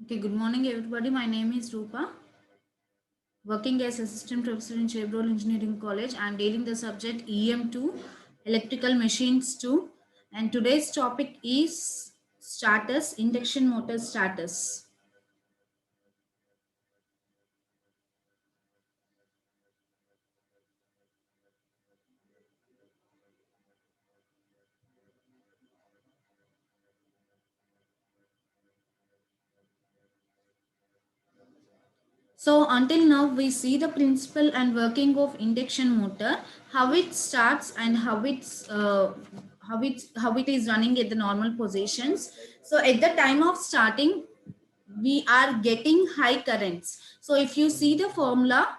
Okay, good morning everybody. My name is Rupa, working as assistant professor in Chevrolet Engineering College. I am dealing the subject EM2, electrical machines 2, and today's topic is starters, induction motor starters. So until now we see the principle and working of induction motor, how it starts and how it is running at the normal positions. So at the time of starting, we are getting high currents. So if you see the formula,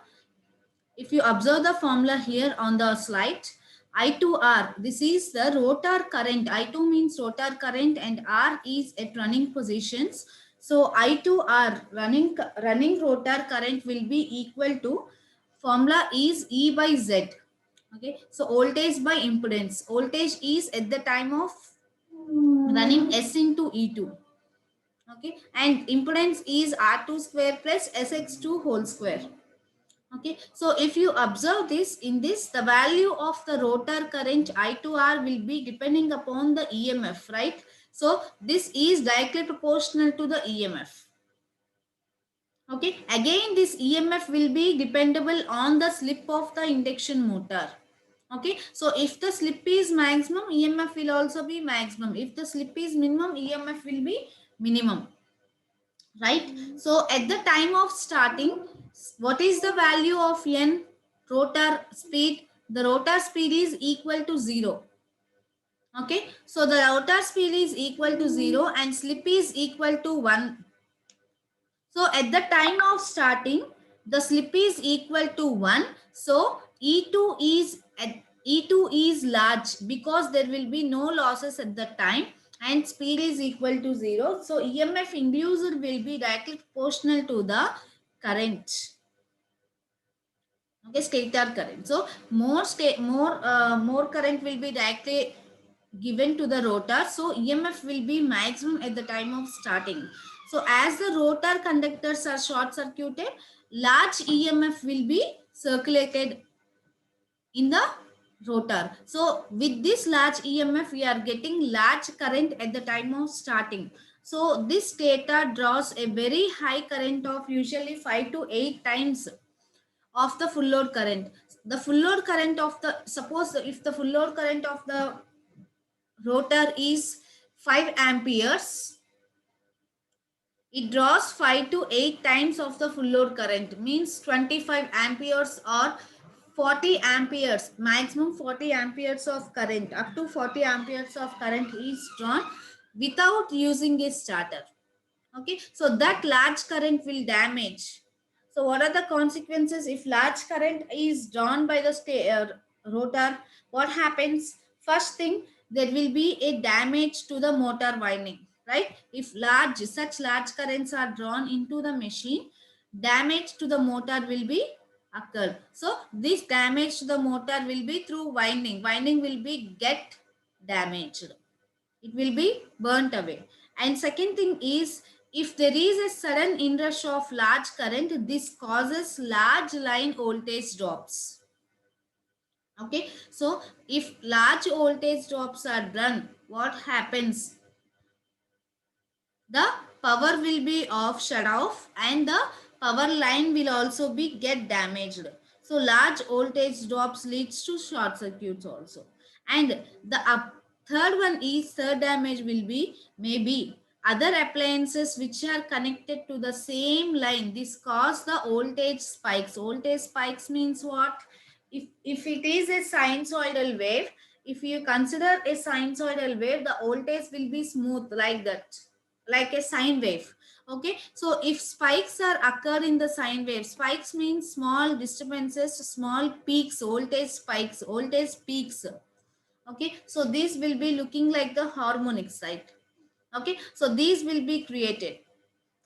if you observe the formula here on the slide, I2R, this is the rotor current. I2 means rotor current and R is at running positions. So I2R, running rotor current, will be equal to, formula is E by Z. Okay, so voltage by impedance. Voltage is at the time of running S into E2. Okay, and impedance is R2 square plus SX2 whole square. Okay, so if you observe this, in this the value of the rotor current I2R will be depending upon the EMF, right? So this is directly proportional to the EMF. Okay, again this EMF will be dependable on the slip of the induction motor. Okay, so if the slip is maximum, EMF will also be maximum. If the slip is minimum, EMF will be minimum, right? So at the time of starting, what is the value of N? Rotor speed. The rotor speed is equal to 0. Okay, so the rotor speed is equal to 0 and slip is equal to 1. So at the time of starting, the slip is equal to 1. So E2 is at E2 is large because there will be no losses at the time and speed is equal to 0. So EMF induced will be directly proportional to the current. Okay, stator current. So more current will be directly given to the rotor. So EMF will be maximum at the time of starting. So as the rotor conductors are short circuited, large EMF will be circulated in the rotor. So with this large EMF, we are getting large current at the time of starting. So this stator draws a very high current of usually 5 to 8 times of the full load current. The full load current of the, suppose if the full load current of the rotor is 5 amperes, it draws 5 to 8 times of the full load current, means 25 amperes or 40 amperes, maximum 40 amperes of current, up to 40 amperes of current is drawn without using a starter. Okay, so that large current will damage. So what are the consequences if large current is drawn by the rotor? What happens? First thing, there will be a damage to the motor winding, right? If such large currents are drawn into the machine, damage to the motor will be occurred. So this damage to the motor will be through winding. Winding will be get damaged, it will be burnt away. And second thing is, if there is a sudden inrush of large current, this causes large line voltage drops. Okay, so if large voltage drops are done, what happens? The power will be off, shut off, and the power line will also be get damaged. So large voltage drops leads to short circuits also. And the third one is, third damage will be maybe other appliances which are connected to the same line. This cause the voltage spikes. Voltage spikes means what? If it is a sinusoidal wave, if you consider a sinusoidal wave, the voltage will be smooth like that, like a sine wave. Okay, so if spikes are occur in the sine wave, spikes means small disturbances, small peaks, voltage spikes, voltage peaks. Okay, so these will be looking like the harmonics, right? Okay, so these will be created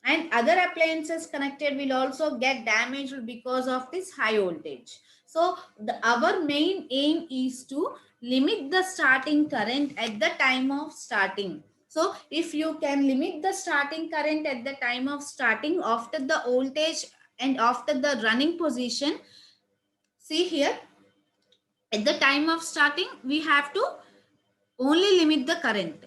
and other appliances connected will also get damaged because of this high voltage. So our main aim is to limit the starting current at the time of starting. So if you can limit the starting current at the time of starting after the voltage and after the running position, see here, at the time of starting we have to only limit the current,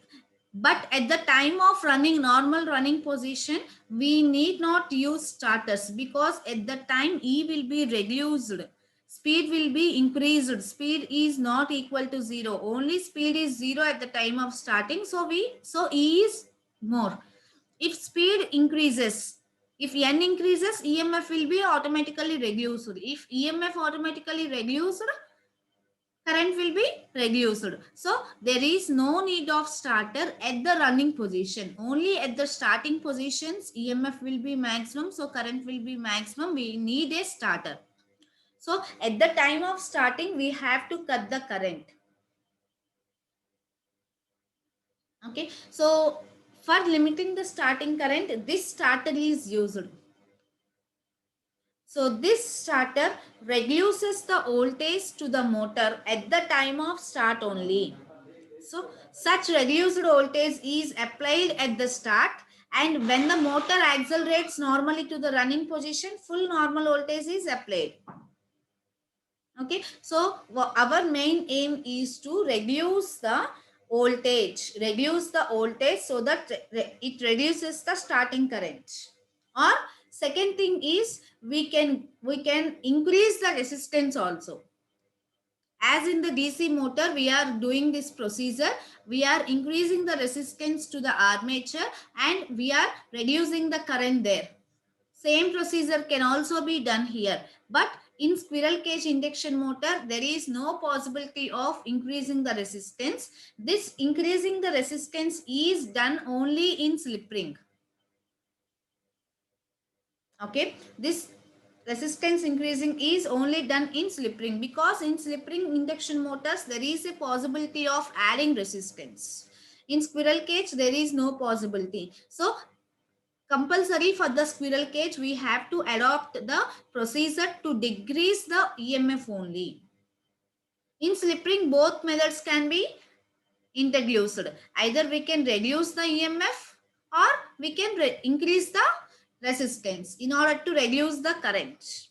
but at the time of running normal running position we need not use starters, because at the time E will be reduced, speed will be increased, speed is not equal to 0, only speed is 0 at the time of starting, so E is more. If speed increases, if n increases, EMF will be automatically reduced. If EMF automatically reduced, current will be reduced. So there is no need of starter at the running position. Only at the starting positions EMF will be maximum. So current will be maximum. We need a starter. So at the time of starting, we have to cut the current. Okay. So for limiting the starting current, this starter is used. So this starter reduces the voltage to the motor at the time of start only. So such reduced voltage is applied at the start, and when the motor accelerates normally to the running position, full normal voltage is applied. Okay, so our main aim is to reduce the voltage so that it reduces the starting current. Or second thing is we can increase the resistance also. As in the DC motor, we are doing this procedure. We are increasing the resistance to the armature and we are reducing the current there. Same procedure can also be done here. But in squirrel cage induction motor, there is no possibility of increasing the resistance. This increasing the resistance is done only in slip ring. Okay, this resistance increasing is only done in slip ring, because in slip ring induction motors there is a possibility of adding resistance. In squirrel cage there is no possibility. So compulsory for the squirrel cage we have to adopt the procedure to decrease the EMF only. In slip ring both methods can be introduced. Either we can reduce the EMF or we can increase the resistance in order to reduce the current.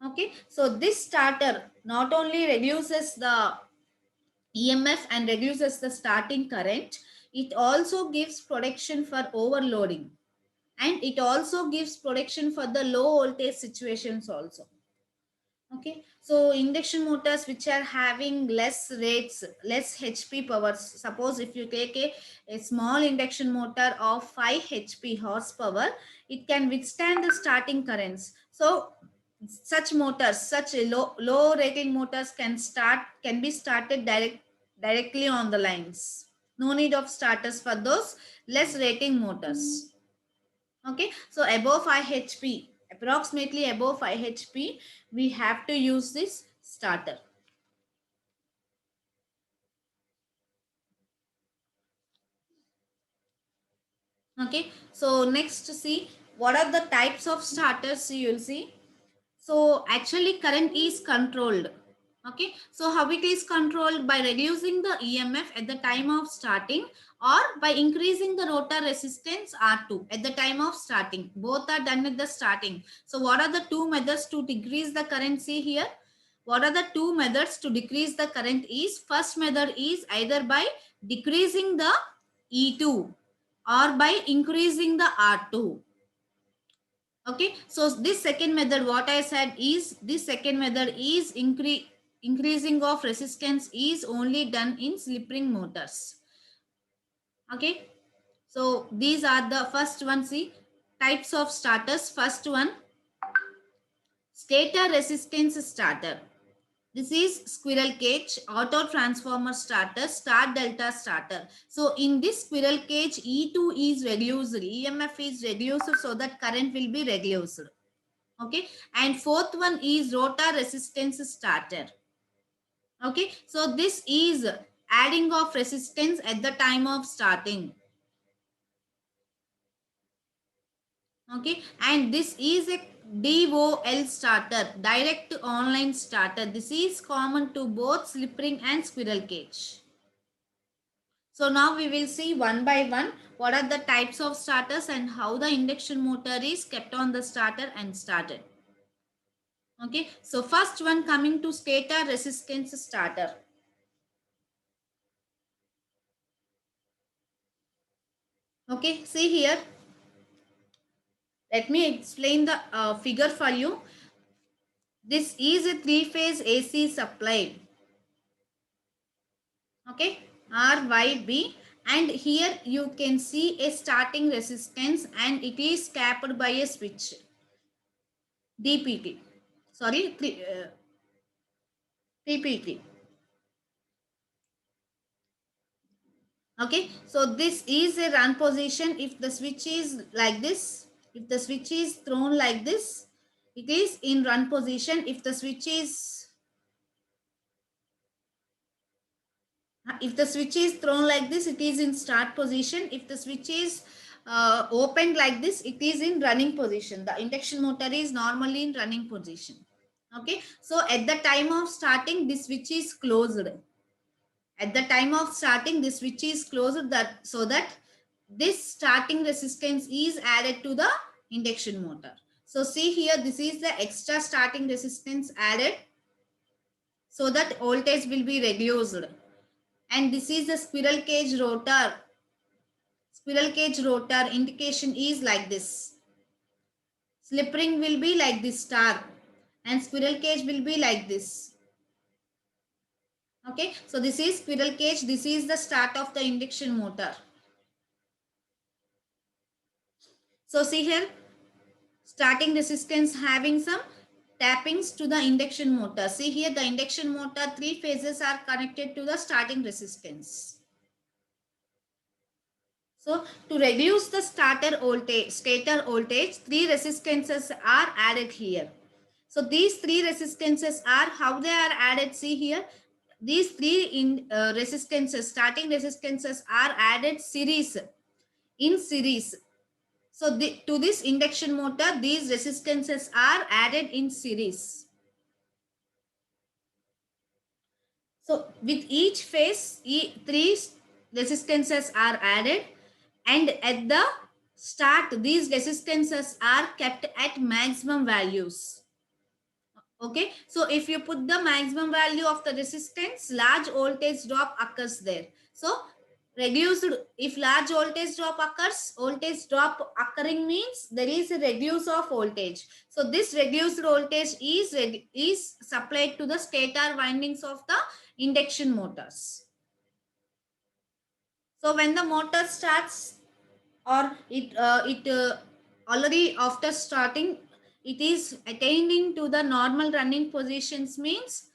Okay, so this starter not only reduces the EMF and reduces the starting current, it also gives protection for overloading, and it also gives protection for the low voltage situations also. Okay, so induction motors which are having less rates, less HP powers. Suppose if you take a small induction motor of 5 HP horsepower, it can withstand the starting currents. So such motors, such a low rating motors can be started directly on the lines. No need of starters for those less rating motors. Okay, so above 5 HP, approximately above 5 HP, we have to use this starter. Okay, so next see what are the types of starters you will see. So actually current is controlled. Okay, so how it is controlled? By reducing the EMF at the time of starting or by increasing the rotor resistance R2 at the time of starting. Both are done at the starting. So what are the two methods to decrease the current? See here. What are the two methods to decrease the current is? First method is either by decreasing the E2 or by increasing the R2. Okay, so this second method, what I said is, this second method is increasing of resistance is only done in slip ring motors. Okay, so these are the first one. See, types of starters. First one, stator resistance starter. This is squirrel cage, auto transformer starter, star delta starter. So in this squirrel cage, E2 is reduced, EMF is reduced so that current will be reduced. Okay, and fourth one is rotor resistance starter. Okay, so this is adding of resistance at the time of starting. Okay, and this is a DOL starter, direct online starter. This is common to both slip ring and squirrel cage. So now we will see one by one what are the types of starters and how the induction motor is kept on the starter and started. Okay, so first one coming to stator resistance starter. Okay, see here. Let me explain the figure for you. This is a three-phase AC supply. Okay, RYB, and here you can see a starting resistance and it is capped by a switch DPT. Sorry, PPT. Okay, so this is a run position. If the switch is like this, if the switch is thrown like this, it is in run position. If the switch is thrown like this, it is in start position. If the switch is opened like this, it is in running position. The induction motor is normally in running position. Okay, so at the time of starting, this switch is closed. At the time of starting, this switch is closed, that so that this starting resistance is added to the induction motor. So see here, this is the extra starting resistance added so that voltage will be reduced. And this is the squirrel cage rotor. Squirrel cage rotor indication is like this. Slip ring will be like this star and squirrel cage will be like this. Okay, so this is squirrel cage. This is the start of the induction motor. So see here, starting resistance having some tappings to the induction motor. See here, the induction motor, three phases are connected to the starting resistance. So to reduce the stator voltage, three resistances are added here. So these three resistances are how they are added. See here, these three resistances, starting resistances are added in series. So to this induction motor, these resistances are added in series. So with each phase, three resistances are added, and at the start, these resistances are kept at maximum values. Okay, so if you put the maximum value of the resistance, large voltage drop occurs there. So reduced, if large voltage drop occurs, voltage drop occurring means there is a reduce of voltage. So this reduced voltage is supplied to the stator windings of the induction motors. So when the motor starts, or it already after starting, it is attaining to the normal running positions means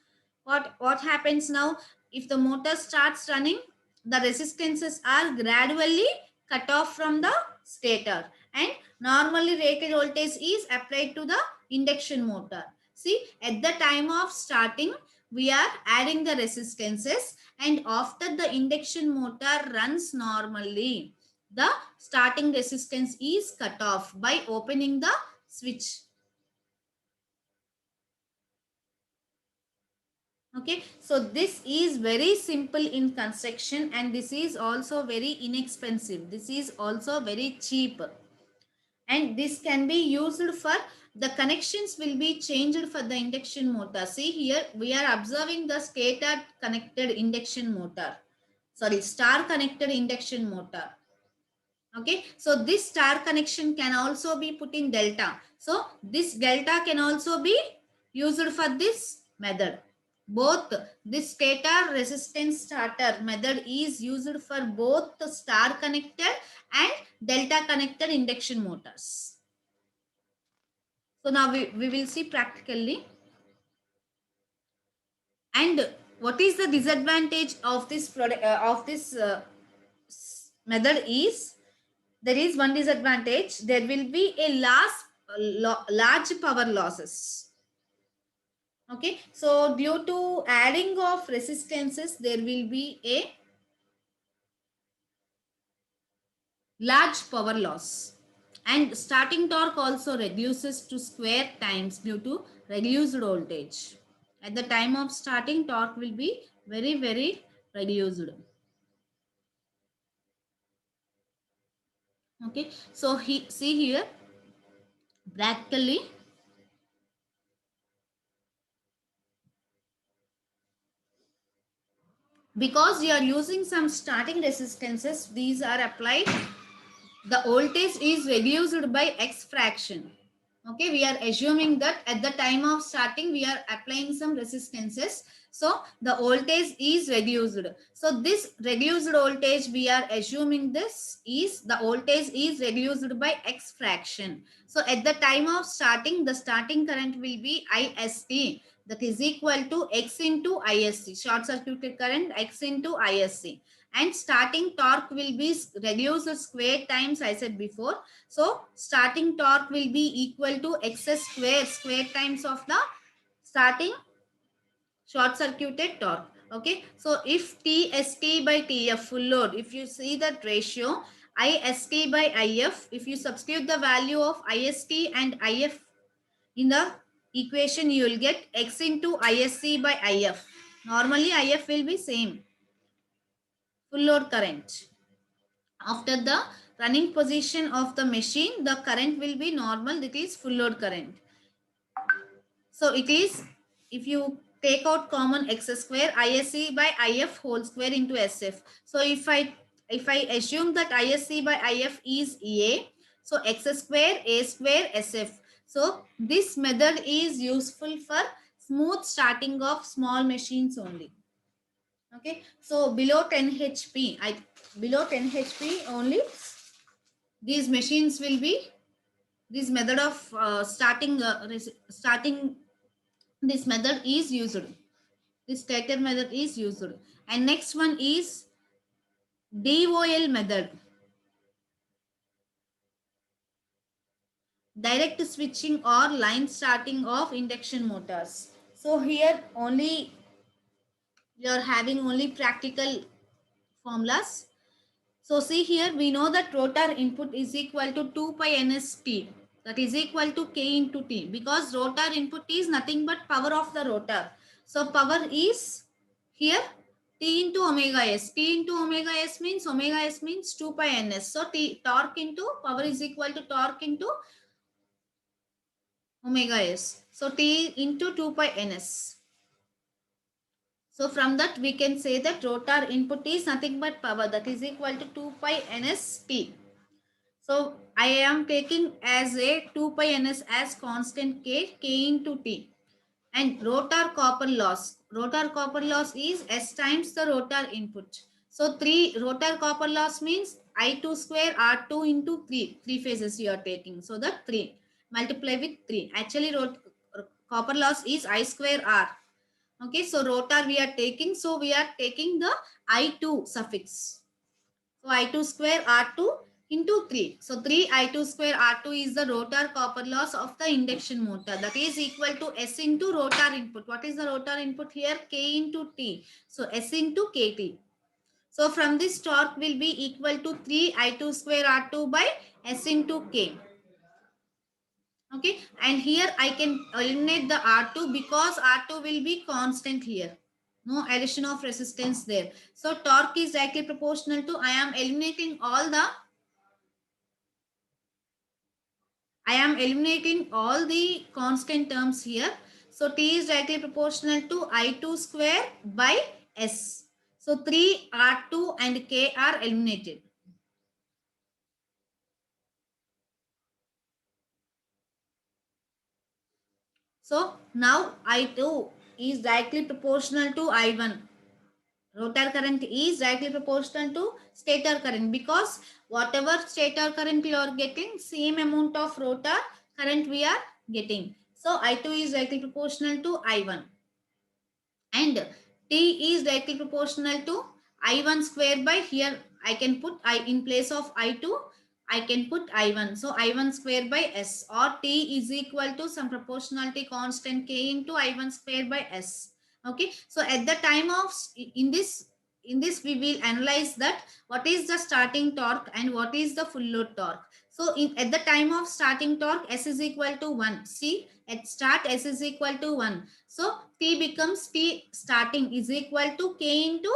what happens now, if the motor starts running, the resistances are gradually cut off from the stator and normally rated voltage is applied to the induction motor. See, at the time of starting, we are adding the resistances, and after the induction motor runs normally, the starting resistance is cut off by opening the switch. Okay, so this is very simple in construction, and this is also very inexpensive. This is also very cheap, and this can be used for the connections will be changed for the induction motor. See here, we are observing the stator connected induction motor. Sorry, star connected induction motor. Okay, so this star connection can also be put in delta. So this delta can also be used for this method. Both this stator resistance starter method is used for both the star connected and delta connected induction motors. So now we will see practically. And what is the disadvantage of this product method is, there is one disadvantage, there will be a large power losses. Okay, so due to adding of resistances, there will be a large power loss, and starting torque also reduces to square times due to reduced voltage. At the time of starting, torque will be very reduced. Okay, so see here practically, because you are using some starting resistances, these are applied, the voltage is reduced by X fraction. Okay, we are assuming that at the time of starting we are applying some resistances, so the voltage is reduced. So this reduced voltage, we are assuming this is the voltage is reduced by X fraction. So at the time of starting, the starting current will be IST, that is equal to X into ISC, short circuit current X into ISC, and starting torque will be reduced square times, I said before. So starting torque will be equal to x square times of the starting short circuited torque. Okay, so if TST by TF full load, if you see that ratio IST by IF, if you substitute the value of IST and IF in the equation, you will get X into ISC by IF. Normally IF will be same, full load current. After the running position of the machine, the current will be normal, that is full load current. So it is, if you take out common x square, ISC by IF whole square into SF. So if I assume that ISC by IF is A, so x square A square SF. So this method is useful for smooth starting of small machines only. Okay, so below 10 HP, below 10 HP only, these machines will be, this method of starting, this method is used, this stator method is used. And next one is DOL method, direct switching or line starting of induction motors. So here only we are having only practical formulas. So see here, we know that rotor input is equal to 2 pi ns t, that is equal to k into t, because rotor input is nothing but power of the rotor. So power is here t into omega s. T into omega s means, omega s means 2 pi ns. So t torque into power is equal to torque into omega s. So t into 2 pi ns. So from that we can say that rotor input is nothing but power, that is equal to 2 pi ns t. So I am taking as a 2 pi ns as constant k into t. And rotor copper loss. Rotor copper loss is S times the rotor input. So 3 rotor copper loss means I2 square R2 into 3. 3 phases you are taking. So that 3. Multiply with 3. Actually copper loss is I square R. Okay, so rotor we are taking. So we are taking the I2 suffix. So I2 square R2 into 3. So 3 I2 square R2 is the rotor copper loss of the induction motor. That is equal to S into rotor input. What is the rotor input here? K into T. So S into KT. So from this torque will be equal to 3 I2 square R2 by S into K. Okay, and here I can eliminate the R2 because R2 will be constant here. No addition of resistance there. So torque is directly proportional to, I am eliminating all the constant terms here. So T is directly proportional to I2 square by S. So 3 R2 and K are eliminated. So now I2 is directly proportional to I1. Rotor current is directly proportional to stator current, because whatever stator current you are getting, same amount of rotor current we are getting. So I2 is directly proportional to I1. And T is directly proportional to I1 square by, here I can put I in place of I2, I can put I1. So I1 square by S, or T is equal to some proportionality constant K into I1 square by S. Okay, so at the time of, in this we will analyze that what is the starting torque and what is the full load torque. So at the time of starting torque, S is equal to 1. See, at start S is equal to 1. So T becomes, T starting is equal to K into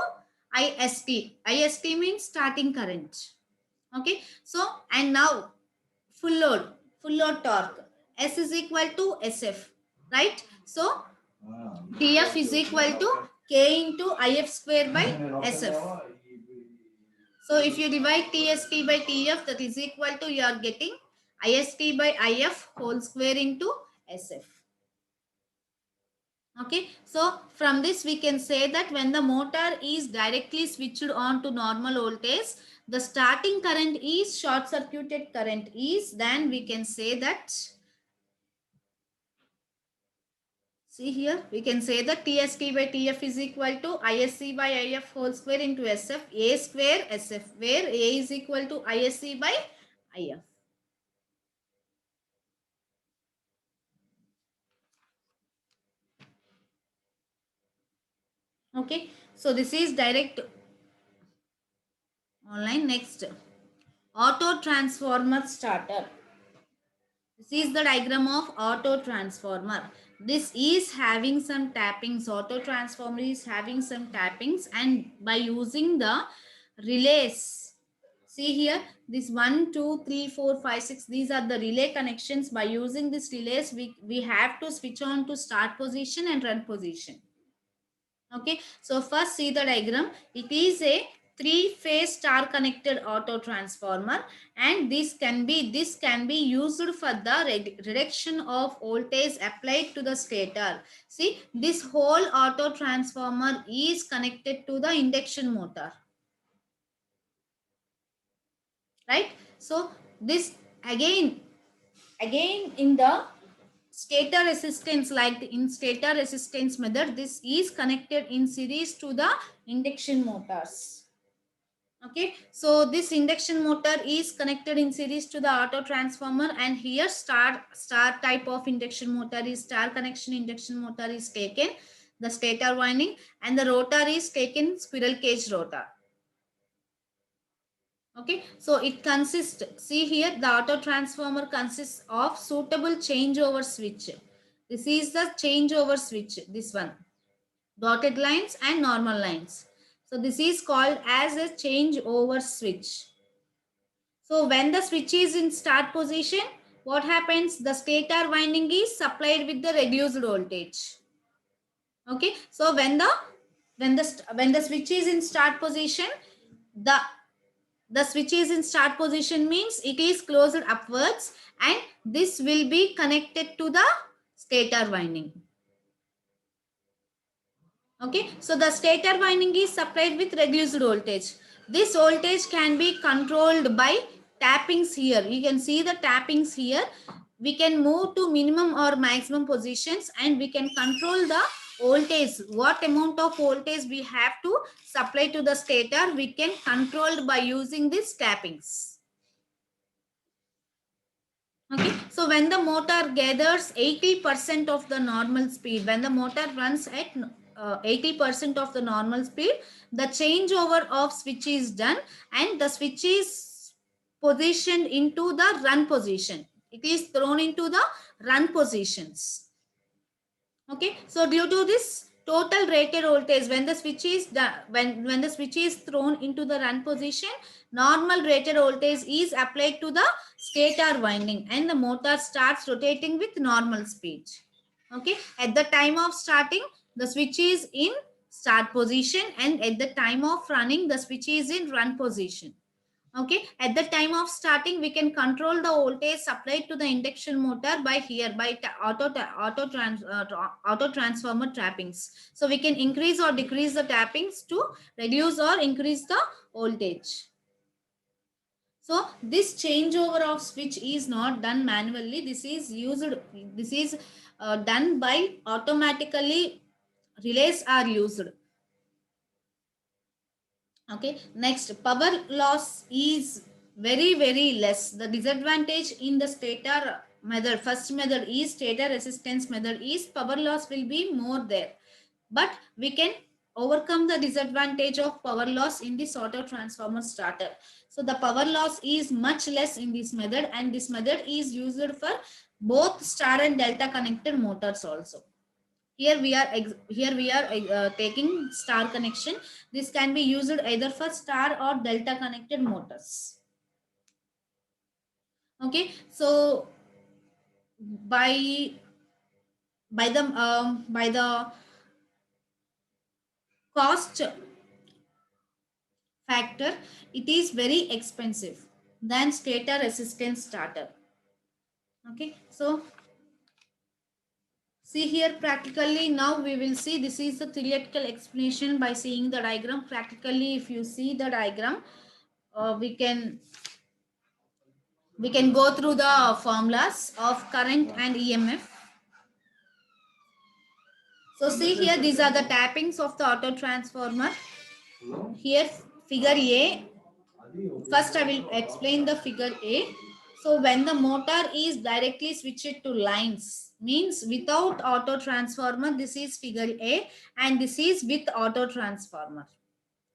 IST. IST means starting current. Okay, so and now full load torque, S is equal to SF, right? So TF is equal to K into IF square by SF. So if you divide TST by TF, that is equal to, you are getting IST by IF whole square into SF. Okay, so from this we can say that when the motor is directly switched on to normal voltage, the starting current is short circuited current is, then we can say that, see here, we can say that TST by TF is equal to ISC by IF whole square into SF, A square SF, where A is equal to ISC by IF. Okay, so this is direct online. Next, auto transformer starter. This is the diagram of auto transformer. This is having some tappings. Auto transformer is having some tappings, and by using the relays, see here, this 1, 2, 3, 4, 5, 6, these are the relay connections. By using this relays, we have to switch on to start position and run position. Okay, so first see the diagram. It is a three-phase star connected auto transformer, and this can be used for the reduction of voltage applied to the stator. See, this whole auto transformer is connected to the induction motor, right? So this again in the stator resistance, like in stator resistance method, this is connected in series to the induction motors. Okay, so this induction motor is connected in series to the auto transformer, and here star type of induction motor is star connection induction motor is taken, the stator winding, and the rotor is taken squirrel cage rotor. Okay, so it consists, see here, the auto transformer consists of suitable changeover switch. This is the changeover switch, this one, dotted lines and normal lines. So this is called as a changeover switch. So when the switch is in start position, what happens? The stator winding is supplied with the reduced voltage. Okay, so when the switch is in start position, the switch is in start position means it is closed upwards, and this will be connected to the stator winding. Okay, so the stator winding is supplied with reduced voltage. This voltage can be controlled by tappings here. You can see the tappings here. We can move to minimum or maximum positions, and we can control the voltage. What amount of voltage we have to supply to the stator, we can control by using these tappings. Okay, so when the motor gathers 80% of the normal speed, when the motor runs at 80% of the normal speed, the changeover of switch is done, and the switch is positioned into the run position. It is thrown into the run positions. Okay, so due to this total rated voltage, when the switch is when the switch is thrown into the run position, normal rated voltage is applied to the stator winding, and the motor starts rotating with normal speed. Okay, at the time of starting, the switch is in start position, and at the time of running, the switch is in run position. Okay, at the time of starting, we can control the voltage supplied to the induction motor by here, by auto transformer tappings. So we can increase or decrease the tappings to reduce or increase the voltage. So this changeover of switch is not done manually. This is done by automatically. Relays are used. Okay, next, power loss is very less. The disadvantage in the stator method, first method is stator resistance method, is power loss will be more there, but we can overcome the disadvantage of power loss in this auto transformer starter. So the power loss is much less in this method, and this method is used for both star and delta connected motors also. Here we are taking star connection. This can be used either for star or delta connected motors. Okay, so by by the cost factor, it is very expensive than stator resistance starter. Okay, so see here practically now we will see, this is the theoretical explanation by seeing the diagram. Practically if you see the diagram, we can go through the formulas of current and EMF. So see here, these are the tappings of the auto transformer. Here figure A. First I will explain the figure A. So when the motor is directly switched to lines, means without auto transformer, this is figure A, and this is with auto transformer.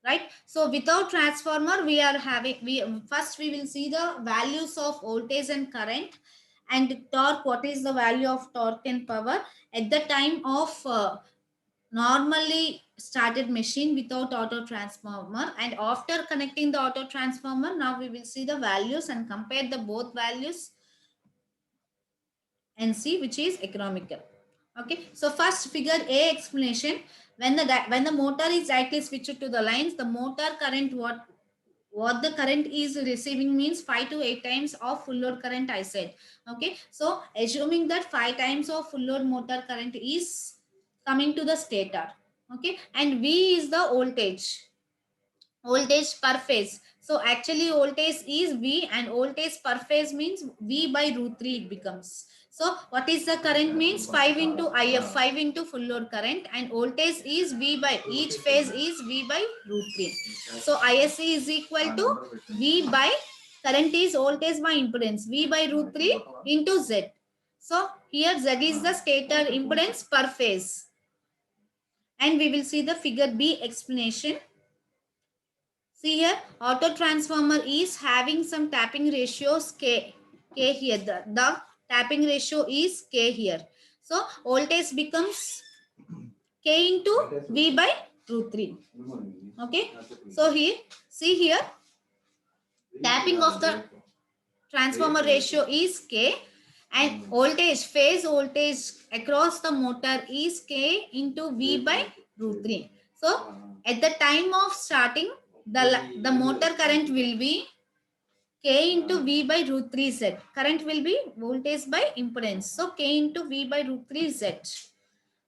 Right, so without transformer we are having, we will see the values of voltage and current and torque. What is the value of torque and power at the time of normally started machine without auto transformer, and after connecting the auto transformer, now we will see the values and compare the both values and see which is economical. Okay, so first figure A explanation. When the motor is directly switched to the lines, the motor current, what the current is receiving means 5 to 8 times of full load current, I said. Okay, so assuming that 5 times of full load motor current is coming to the stator. Okay, and V is the voltage per phase. So actually voltage is V and voltage per phase means V by root 3 it becomes. So what is the current means 5 into IF, 5 into full load current, and voltage is V by, each phase is V by root 3. So ISC is equal to V by, current is voltage by impedance, V by root 3 into Z. So here Z is the stator impedance per phase. And we will see the figure B explanation. See here, auto transformer is having some tapping ratios K here. The tapping ratio is K here. So voltage becomes K into V by root 3. Okay. So here, see here, tapping of the transformer ratio is K, and voltage, phase voltage across the motor is K into V by root 3. So at the time of starting, the motor current will be K into V by root 3 Z. Current will be voltage by impedance. So K into V by root 3 Z.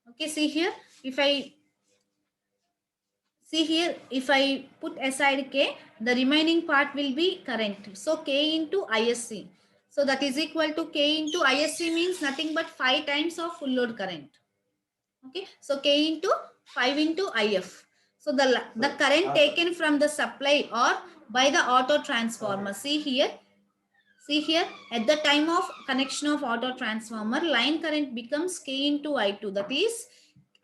Okay, see here, if I see here, if I put aside K, the remaining part will be current. So K into ISC. So that is equal to K into ISC means nothing but 5 times of full load current. Okay, so K into 5 into IF. So the current taken from the supply or by the auto transformer. See here, at the time of connection of auto transformer, line current becomes K into I2. That is,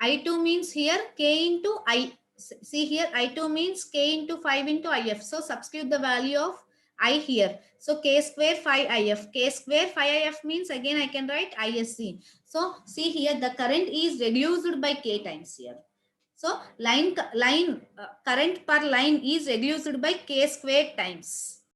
I2 means here K into I. See here, I2 means K into 5 into IF. So substitute the value of I here. So K square 5 IF. K square 5 IF means again I can write ISC. So see here, the current is reduced by K times here. So line current per line is reduced by K square times.